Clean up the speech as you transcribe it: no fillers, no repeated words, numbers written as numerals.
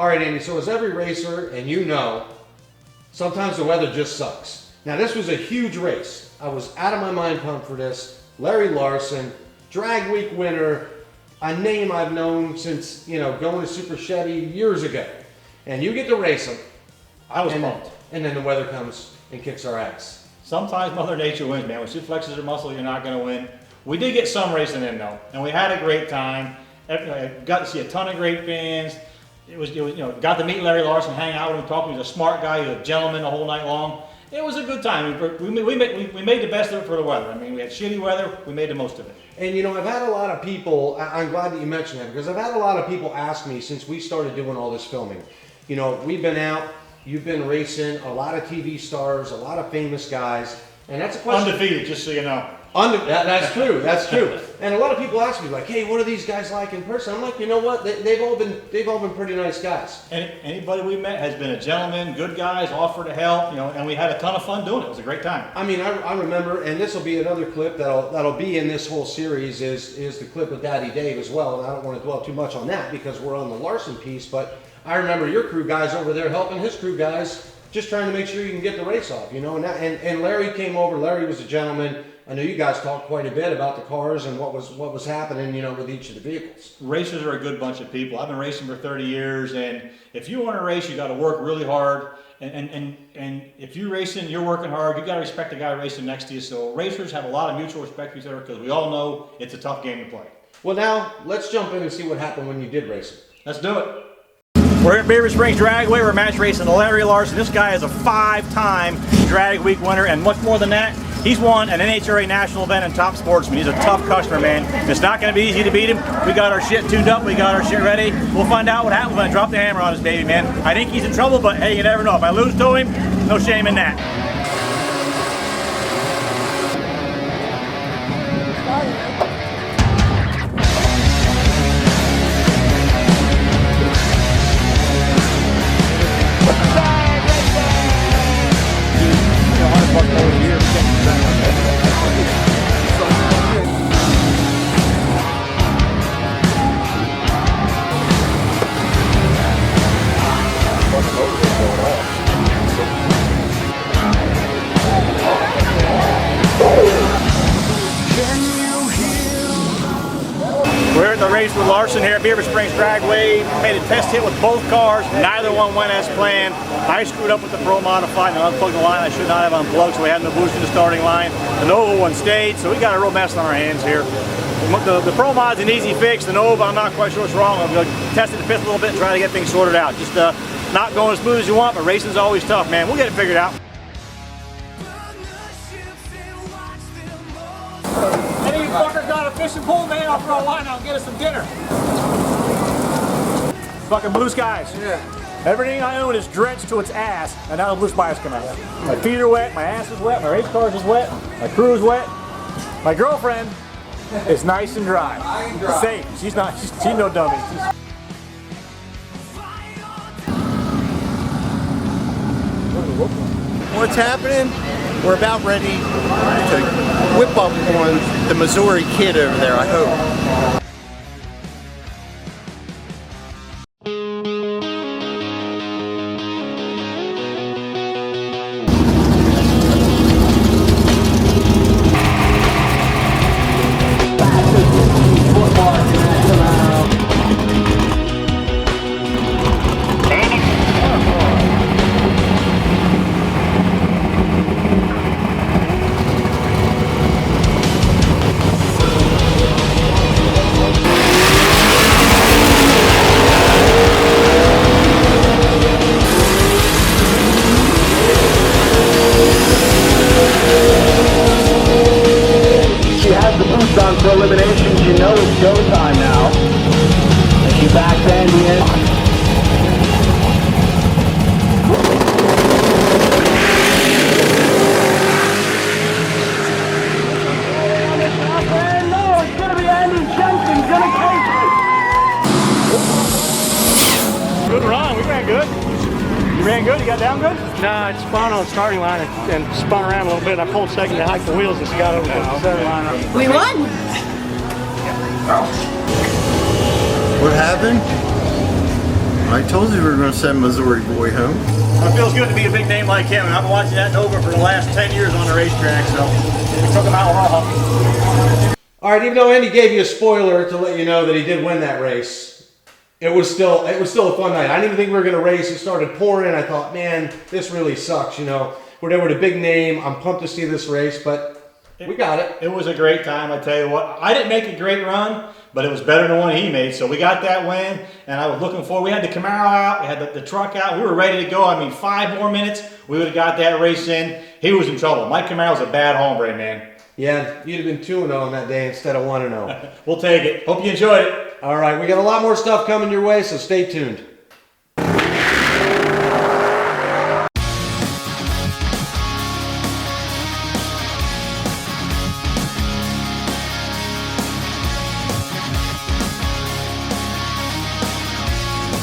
All right, Andy, so as every racer, and you know, sometimes the weather just sucks. Now, this was a huge race. I was out of my mind pumped for this. Larry Larson, drag week winner, a name I've known since, going to Super Chevy years ago. And you get to race him. I was pumped. And then the weather comes and kicks our ass. Sometimes Mother Nature wins, man. When she flexes her muscle, you're not going to win. We did get some racing in, though, and we had a great time. I got to see a ton of great fans. It was got to meet Larry Larson, hang out with him, talk to him. He was a smart guy. He was a gentleman the whole night long. It was a good time. We made the best of it for the weather. I mean, we had shitty weather. We made the most of it. And I've had a lot of people, I'm glad that you mentioned that, because I've had a lot of people ask me since we started doing all this filming. We've been out, you've been racing, a lot of TV stars, a lot of famous guys, and that's a question. Undefeated, just so you know. That's true. That's true. And a lot of people ask me, like, "Hey, what are these guys like in person?" I'm like, you know what? They've all been pretty nice guys. And anybody we met has been a gentleman, good guys, offered to help, and we had a ton of fun doing it. It was a great time. I mean, I remember, and this will be another clip that'll be in this whole series is the clip of Daddy Dave as well. And I don't want to dwell too much on that because we're on the Larson piece, but I remember your crew guys over there helping his crew guys, just trying to make sure you can get the race off, And Larry came over. Larry was a gentleman. I know you guys talked quite a bit about the cars and what was happening, with each of the vehicles. Racers are a good bunch of people. I've been racing for 30 years, and if you want to race, you got to work really hard. And if you're racing, you're working hard. You got to respect the guy racing next to you. So racers have a lot of mutual respect for each other because we all know it's a tough game to play. Well, now let's jump in and see what happened when you did race it. Let's do it. We're at Beaver Springs Dragway. We're match racing Larry Larson. This guy is a 5-time drag week winner, and much more than that, he's won an NHRA national event in Top Sportsman. He's a tough customer, man. It's not going to be easy to beat him. We got our shit tuned up. We got our shit ready. We'll find out what happens when I drop the hammer on his baby, man. I think he's in trouble, but hey, you never know. If I lose to him, no shame in that. We're at the race with Larson here at Beaver Springs Dragway. Made a test hit with both cars. Neither one went as planned. I screwed up with the Pro modified and unplugged the line I should not have unplugged, so we had no boost in the starting line. The Nova one stayed, so we got a real mess on our hands here. The Pro mod's an easy fix. The Nova, I'm not quite sure what's wrong. I'm going to test it the fifth a little bit and try to get things sorted out. Just not going as smooth as you want, but racing's always tough, man. We'll get it figured out. Any fucker got a fishing pole, man? I'll throw a line out and get us some dinner. Fucking blue skies. Yeah. Everything I own is drenched to its ass, and now the blue skies come out. My feet are wet, my ass is wet, my race cars is wet, my crew is wet. My girlfriend is nice and dry. Safe. She's no dummy. What's happening? We're about ready to whip up on the Missouri kid over there, I hope. For eliminations, you know it's go time now. And she backs Andy in. No, it's gonna be Andy Jensen gonna take it. Good run, we ran good. You ran good? You got down good? No, I spun on the starting line and spun around a little bit. I pulled second to hike the wheels and she got over the center line. We won! What happened? I told you we were going to send Missouri boy home. It feels good to be a big name like him, and I've been watching that Nova for the last 10 years on the racetrack, so we took him out raw. All right, even though Andy gave you a spoiler to let you know that he did win that race, it was still a fun night. I didn't even think we were going to race. It started pouring. I thought, man, this really sucks. You know, we're there with a big name. I'm pumped to see this race, but we got it. It was a great time, I tell you what. I didn't make a great run, but it was better than the one he made. So we got that win, and I was looking forward. We had the Camaro out, we had the truck out. We were ready to go. I mean, 5 more minutes, we would have got that race in. He was in trouble. Mike Camaro's a bad hombre, man. Yeah, you'd have been 2-0 on that day instead of 1-0. We'll take it. Hope you enjoyed it. All right, we got a lot more stuff coming your way, so stay tuned.